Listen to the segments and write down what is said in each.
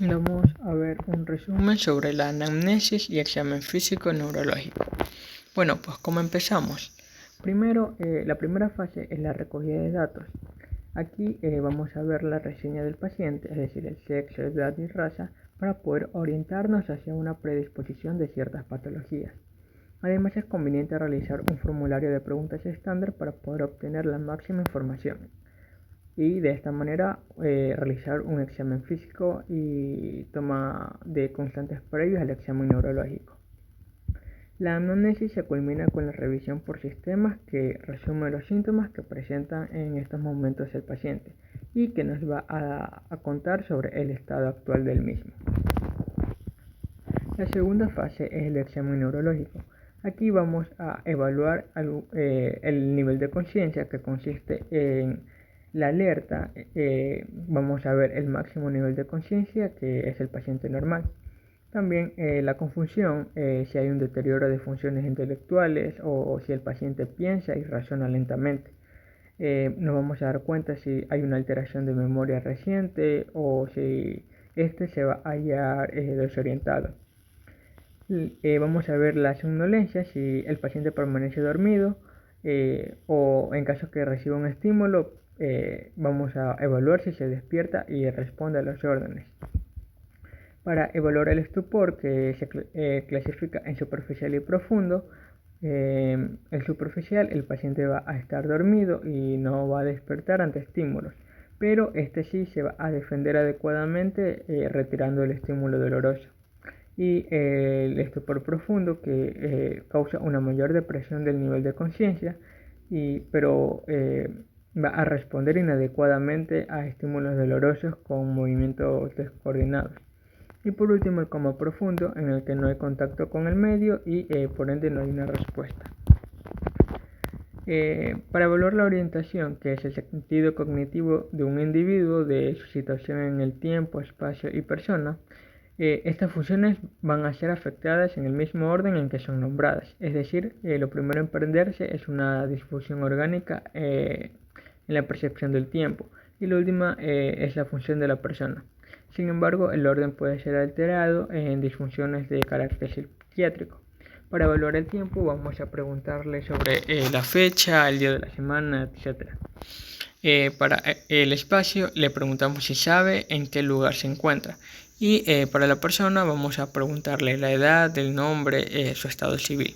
Vamos a ver un resumen sobre la anamnesis y examen físico neurológico. Bueno, pues ¿cómo empezamos? Primero, la primera fase es la recogida de datos. Aquí vamos a ver la reseña del paciente, es decir, el sexo, edad y raza, para poder orientarnos hacia una predisposición de ciertas patologías. Además, es conveniente realizar un formulario de preguntas estándar para poder obtener la máxima información y de esta manera realizar un examen físico y toma de constantes previos al examen neurológico. La anamnesis se culmina con la revisión por sistemas que resume los síntomas que presenta en estos momentos el paciente y que nos va a contar sobre el estado actual del mismo. La segunda fase es el examen neurológico. Aquí vamos a evaluar el nivel de conciencia, que consiste en la alerta. Vamos a ver el máximo nivel de conciencia, que es el paciente normal. También la confusión, si hay un deterioro de funciones intelectuales o si el paciente piensa y razona lentamente. Nos vamos a dar cuenta si hay una alteración de memoria reciente o si este se va a hallar desorientado. Vamos a ver la somnolencia, si el paciente permanece dormido o en caso que reciba un estímulo, vamos a evaluar si se despierta y responde a los órdenes. Para evaluar el estupor, que se clasifica en superficial y profundo, el superficial, el paciente va a estar dormido y no va a despertar ante estímulos, pero este sí se va a defender adecuadamente retirando el estímulo doloroso. Y el estupor profundo, que causa una mayor depresión del nivel de conciencia, pero va a responder inadecuadamente a estímulos dolorosos con movimientos descoordinados. Y por último, el coma profundo, en el que no hay contacto con el medio y por ende no hay una respuesta. Para evaluar la orientación, que es el sentido cognitivo de un individuo, de su situación en el tiempo, espacio y persona, estas funciones van a ser afectadas en el mismo orden en que son nombradas. Es decir, lo primero en prenderse es una disfunción orgánica en la percepción del tiempo y la última es la función de la persona. Sin embargo, el orden puede ser alterado en disfunciones de carácter psiquiátrico. Para evaluar el tiempo vamos a preguntarle sobre la fecha, el día de la semana, etc. Para el espacio le preguntamos si sabe en qué lugar se encuentra. Y para la persona vamos a preguntarle la edad, el nombre, su estado civil.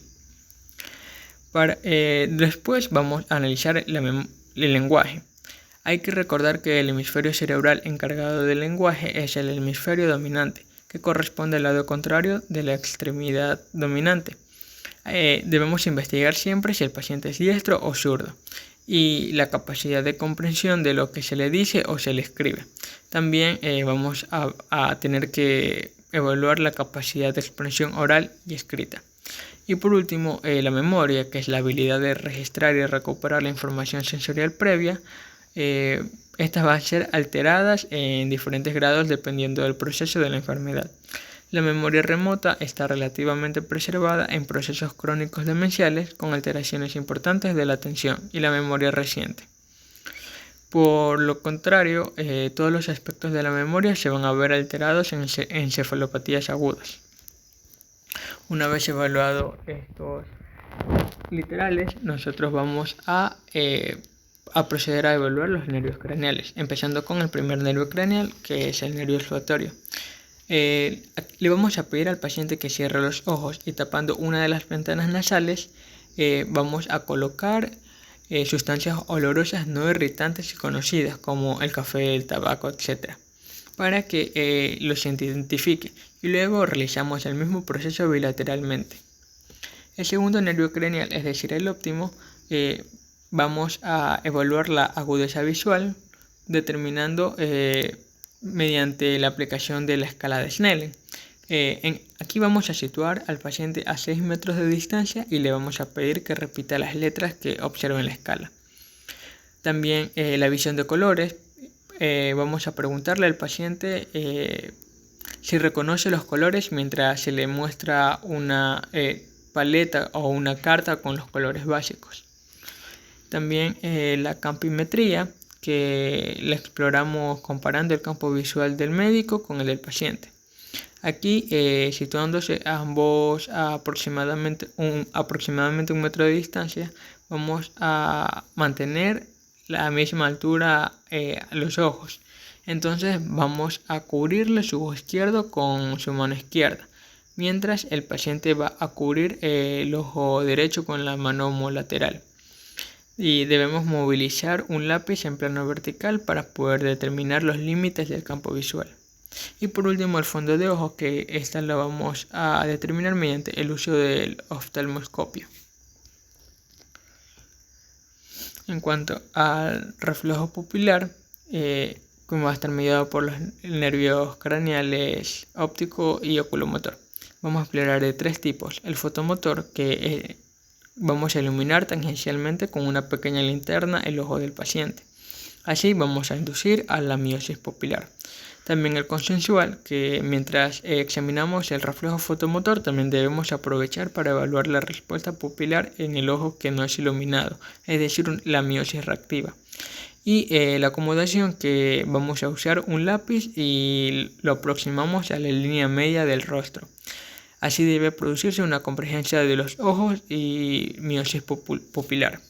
Después vamos a analizar el lenguaje. Hay que recordar que el hemisferio cerebral encargado del lenguaje es el hemisferio dominante, que corresponde al lado contrario de la extremidad dominante. Debemos investigar siempre si el paciente es diestro o zurdo y la capacidad de comprensión de lo que se le dice o se le escribe. También vamos a tener que evaluar la capacidad de expresión oral y escrita. Y por último, la memoria, que es la habilidad de registrar y recuperar la información sensorial previa. Estas van a ser alteradas en diferentes grados dependiendo del proceso de la enfermedad. La memoria remota está relativamente preservada en procesos crónicos demenciales con alteraciones importantes de la atención y la memoria reciente. Por lo contrario, todos los aspectos de la memoria se van a ver alterados en encefalopatías agudas. Una vez evaluados estos literales, nosotros vamos a proceder a evaluar los nervios craneales, empezando con el primer nervio craneal, que es el nervio olfatorio. Le vamos a pedir al paciente que cierre los ojos y tapando una de las ventanas nasales vamos a colocar sustancias olorosas no irritantes y conocidas como el café, el tabaco, etc. para que los identifique y luego realizamos el mismo proceso bilateralmente. El segundo nervio craneal, es decir, el óptimo, vamos a evaluar la agudeza visual determinando mediante la aplicación de la escala de Snellen. Aquí vamos a situar al paciente a 6 metros de distancia y le vamos a pedir que repita las letras que observa en la escala. También la visión de colores. Vamos a preguntarle al paciente si reconoce los colores mientras se le muestra una paleta o una carta con los colores básicos. También la campimetría, que la exploramos comparando el campo visual del médico con el del paciente. Aquí, situándose ambos a aproximadamente un metro de distancia, vamos a mantener la misma altura a los ojos. Entonces vamos a cubrirle su ojo izquierdo con su mano izquierda, mientras el paciente va a cubrir el ojo derecho con la mano homolateral. Y debemos movilizar un lápiz en plano vertical para poder determinar los límites del campo visual. Y por último, el fondo de ojo, que esta la vamos a determinar mediante el uso del oftalmoscopio. En cuanto al reflejo pupilar, como va a estar mediado por los nervios craneales óptico y oculomotor. Vamos a explorar de tres tipos. El fotomotor, que vamos a iluminar tangencialmente con una pequeña linterna el ojo del paciente. Así vamos a inducir a la miosis pupilar. También el consensual, que mientras examinamos el reflejo fotomotor también debemos aprovechar para evaluar la respuesta pupilar en el ojo que no es iluminado, es decir, la miosis reactiva. Y la acomodación, que vamos a usar un lápiz y lo aproximamos a la línea media del rostro. Así debe producirse una convergencia de los ojos y miosis pupilar.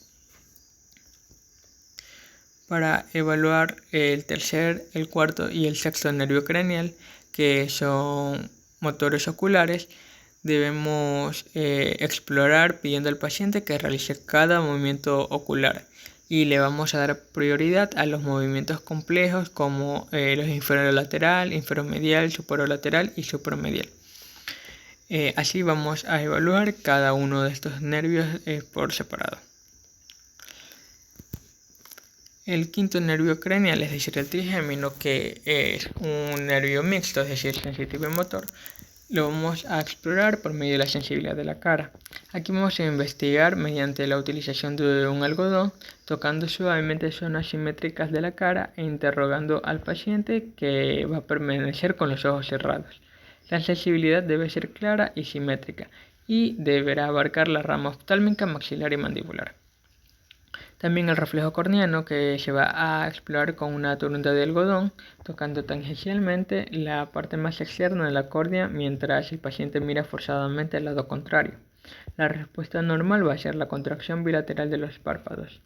Para evaluar el tercer, el cuarto y el sexto nervio craneal, que son motores oculares, debemos explorar pidiendo al paciente que realice cada movimiento ocular y le vamos a dar prioridad a los movimientos complejos como los inferolateral, inferomedial, superolateral y supramedial. Así vamos a evaluar cada uno de estos nervios por separado. El quinto nervio craneal, es decir, el trigémino, que es un nervio mixto, es decir, sensitivo y motor, lo vamos a explorar por medio de la sensibilidad de la cara. Aquí vamos a investigar mediante la utilización de un algodón, tocando suavemente zonas simétricas de la cara e interrogando al paciente, que va a permanecer con los ojos cerrados. La sensibilidad debe ser clara y simétrica y deberá abarcar la rama oftálmica, maxilar y mandibular. También el reflejo corneano, que se va a explorar con una torunda de algodón, tocando tangencialmente la parte más externa de la córnea mientras el paciente mira forzadamente al lado contrario. La respuesta normal va a ser la contracción bilateral de los párpados.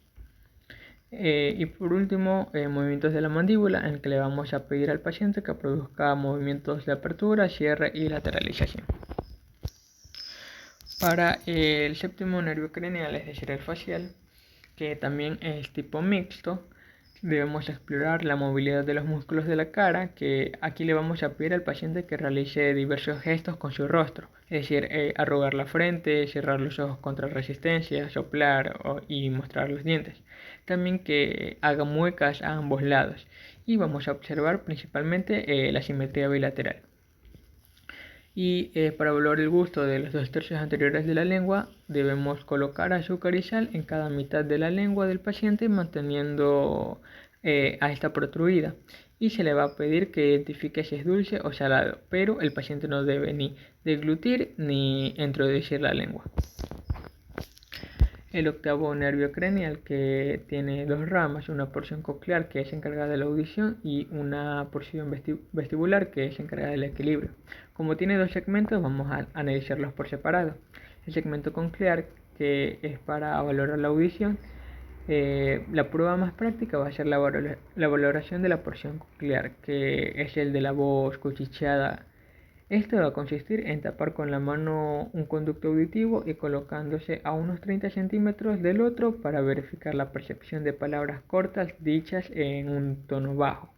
Y por último, movimientos de la mandíbula, en el que le vamos a pedir al paciente que produzca movimientos de apertura, cierre y lateralización. Para el séptimo nervio craneal, es decir, el facial, que también es tipo mixto, debemos explorar la movilidad de los músculos de la cara, que aquí le vamos a pedir al paciente que realice diversos gestos con su rostro, es decir, arrugar la frente, cerrar los ojos contra resistencia, soplar y mostrar los dientes. También que haga muecas a ambos lados y vamos a observar principalmente la simetría bilateral. Y para evaluar el gusto de los 2/3 anteriores de la lengua, debemos colocar azúcar y sal en cada mitad de la lengua del paciente, manteniendo a esta protruida. Y se le va a pedir que identifique si es dulce o salado, pero el paciente no debe ni deglutir ni introducir la lengua. El octavo nervio craneal, que tiene dos ramas, una porción coclear, que es encargada de la audición, y una porción vestibular, que es encargada del equilibrio. Como tiene dos segmentos, vamos a analizarlos por separado. El segmento coclear, que es para valorar la audición, la prueba más práctica va a ser la valoración de la porción coclear, que es el de la voz cuchicheada. Esto va a consistir en tapar con la mano un conducto auditivo y colocándose a unos 30 centímetros del otro para verificar la percepción de palabras cortas dichas en un tono bajo.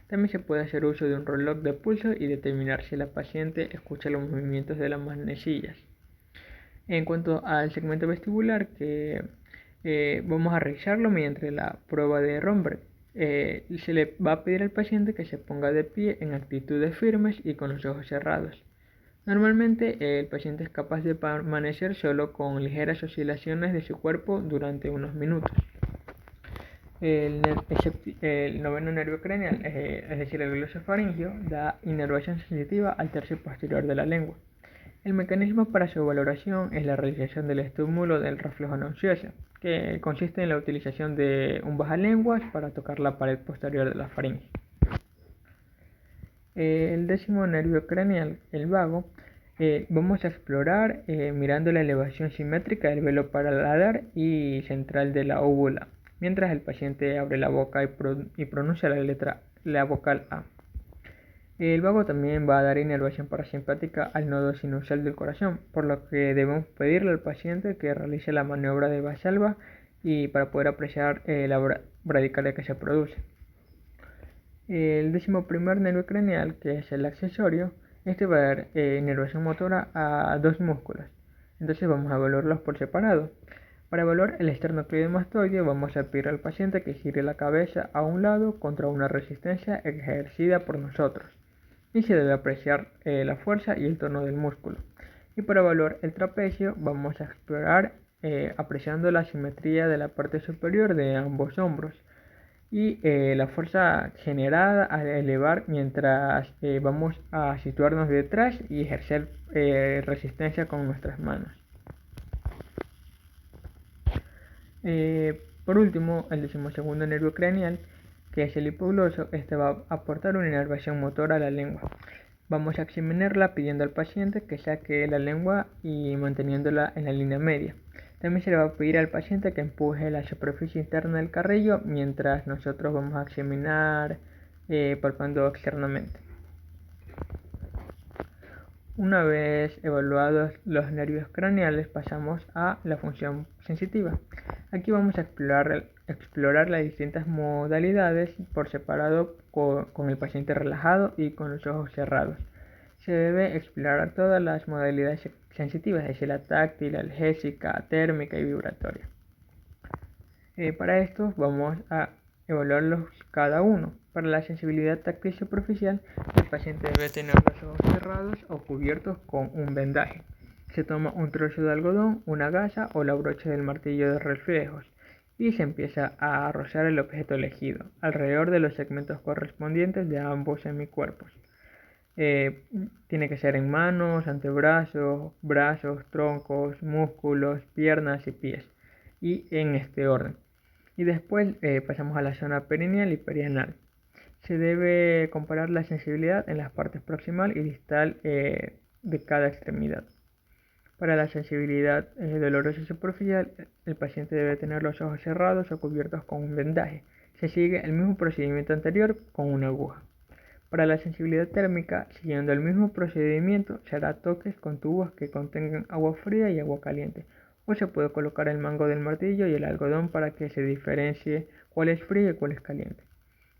También se puede hacer uso de un reloj de pulso y determinar si la paciente escucha los movimientos de las manecillas. En cuanto al segmento vestibular, que vamos a realizarlo mediante la prueba de Romberg. Se le va a pedir al paciente que se ponga de pie en actitudes firmes y con los ojos cerrados. Normalmente el paciente es capaz de permanecer solo con ligeras oscilaciones de su cuerpo durante unos minutos. El noveno nervio craneal, es decir, el glosofaringio, da inervación sensitiva al tercio posterior de la lengua. El mecanismo para su valoración es la realización del estímulo del reflejo nauseoso, que consiste en la utilización de un bajalenguas para tocar la pared posterior de la faringe. El décimo nervio craneal, el vago, vamos a explorar mirando la elevación simétrica del velo paladar y central de la óvula, mientras el paciente abre la boca y pronuncia la vocal A. El vago también va a dar inervación parasimpática al nodo sinusal del corazón, por lo que debemos pedirle al paciente que realice la maniobra de Valsalva y para poder apreciar la bradicardia que se produce. El décimo primer nervio craneal, que es el accesorio, este va a dar inervación motora a dos músculos. Entonces vamos a evaluarlos por separado. Para evaluar el esternocleidomastoideo vamos a pedir al paciente que gire la cabeza a un lado contra una resistencia ejercida por nosotros. Y se debe apreciar la fuerza y el tono del músculo. Y para evaluar el trapecio vamos a explorar apreciando la simetría de la parte superior de ambos hombros y la fuerza generada al elevar mientras vamos a situarnos detrás y ejercer resistencia con nuestras manos. Por último, el decimosegundo nervio craneal, que es el hipogloso, este va a aportar una inervación motora a la lengua. Vamos a examinarla pidiendo al paciente que saque la lengua y manteniéndola en la línea media. También se le va a pedir al paciente que empuje la superficie interna del carrillo mientras nosotros vamos a examinar palpando externamente. Una vez evaluados los nervios craneales pasamos a la función sensitiva. Aquí vamos a explorar las distintas modalidades por separado con el paciente relajado y con los ojos cerrados. Se debe explorar todas las modalidades sensitivas, es decir, la táctil, analgésica, térmica y vibratoria. Para esto vamos a evaluarlos cada uno. Para la sensibilidad táctil superficial, el paciente debe tener los ojos cerrados o cubiertos con un vendaje. Se toma un trozo de algodón, una gasa o la brocha del martillo de reflejos y se empieza a rozar el objeto elegido alrededor de los segmentos correspondientes de ambos semicuerpos. Tiene que ser en manos, antebrazos, brazos, troncos, músculos, piernas y pies, y en este orden. Y después pasamos a la zona perineal y perianal. Se debe comparar la sensibilidad en las partes proximal y distal de cada extremidad. Para la sensibilidad dolorosa y superficial, el paciente debe tener los ojos cerrados o cubiertos con un vendaje. Se sigue el mismo procedimiento anterior con una aguja. Para la sensibilidad térmica, siguiendo el mismo procedimiento, se hará toques con tubos que contengan agua fría y agua caliente, o se puede colocar el mango del martillo y el algodón para que se diferencie cuál es frío y cuál es caliente.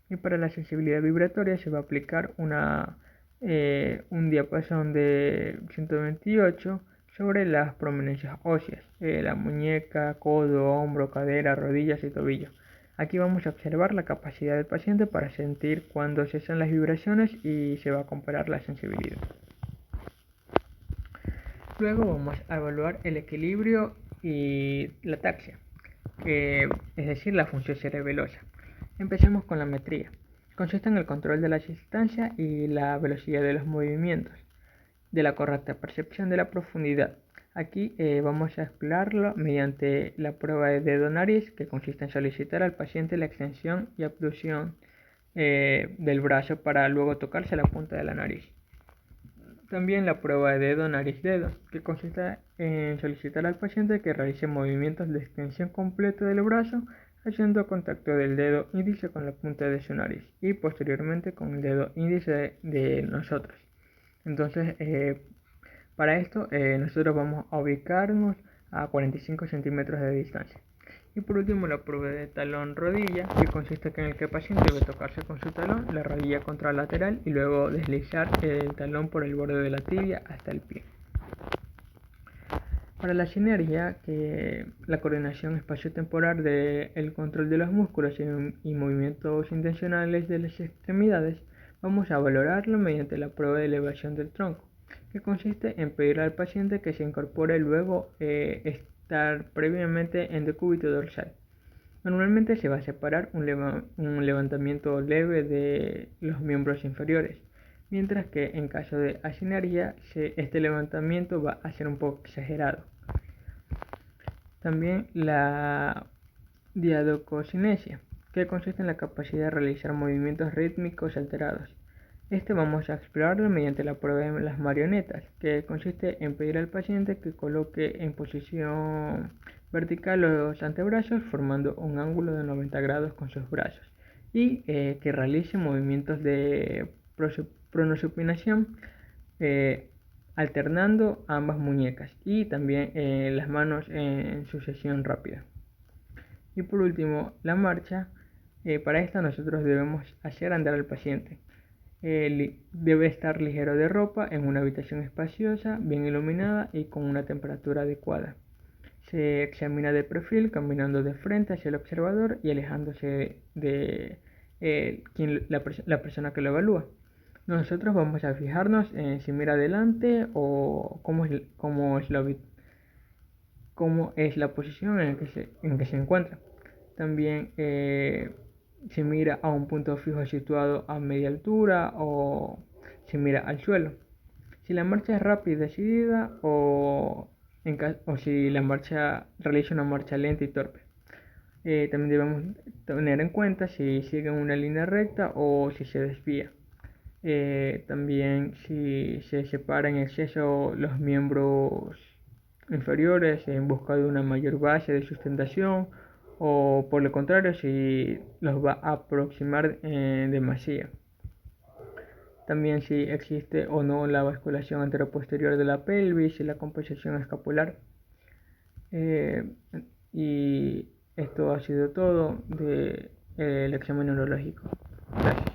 Y para la sensibilidad vibratoria se va a aplicar un diapasón de 128 sobre las prominencias óseas, la muñeca, codo, hombro, cadera, rodillas y tobillo. Aquí vamos a observar la capacidad del paciente para sentir cuando cesan las vibraciones y se va a comparar la sensibilidad. Luego vamos a evaluar el equilibrio y la ataxia, es decir, la función cerebelosa. Empecemos con la metría. Consiste en el control de la distancia y la velocidad de los movimientos, de la correcta percepción de la profundidad. Aquí vamos a explorarlo mediante la prueba de dedo-nariz, que consiste en solicitar al paciente la extensión y abducción del brazo para luego tocarse la punta de la nariz. También la prueba de dedo-nariz-dedo, que consiste en solicitar al paciente que realice movimientos de extensión completa del brazo, haciendo contacto del dedo índice con la punta de su nariz y posteriormente con el dedo índice de nosotros. Entonces, para esto nosotros vamos a ubicarnos a 45 centímetros de distancia. Y por último la prueba de talón-rodilla, que consiste en el que el paciente debe tocarse con su talón la rodilla contralateral y luego deslizar el talón por el borde de la tibia hasta el pie. Para la sinergia, que la coordinación espaciotemporal del control de los músculos y movimientos intencionales de las extremidades, vamos a valorarlo mediante la prueba de elevación del tronco, que consiste en pedir al paciente que se incorpore luego estar previamente en decúbito dorsal. Normalmente se va a separar un levantamiento leve de los miembros inferiores, mientras que en caso de asinergia este levantamiento va a ser un poco exagerado. También la diadococinesia, que consiste en la capacidad de realizar movimientos rítmicos alterados. Vamos a explorarlo mediante la prueba de las marionetas, que consiste en pedir al paciente que coloque en posición vertical los antebrazos formando un ángulo de 90 grados con sus brazos y que realice movimientos de pronosupinación alternando ambas muñecas y también las manos en sucesión rápida. Y por último, la marcha. Para esta nosotros debemos hacer andar al paciente. Debe estar ligero de ropa en una habitación espaciosa, bien iluminada y con una temperatura adecuada. Se examina de perfil caminando de frente hacia el observador y alejándose de la persona que lo evalúa. Nosotros vamos a fijarnos en si mira adelante o cómo es la posición en que se encuentra. También se mira a un punto fijo situado a media altura o se mira al suelo. Si la marcha es rápida y decidida o si la marcha realiza una marcha lenta y torpe. También debemos tener en cuenta si sigue una línea recta o si se desvía. También si se separa en exceso los miembros inferiores en busca de una mayor base de sustentación o por lo contrario si los va a aproximar demasiado. También si existe o no la basculación anteroposterior de la pelvis y la compensación escapular. Y esto ha sido todo del examen neurológico. Gracias.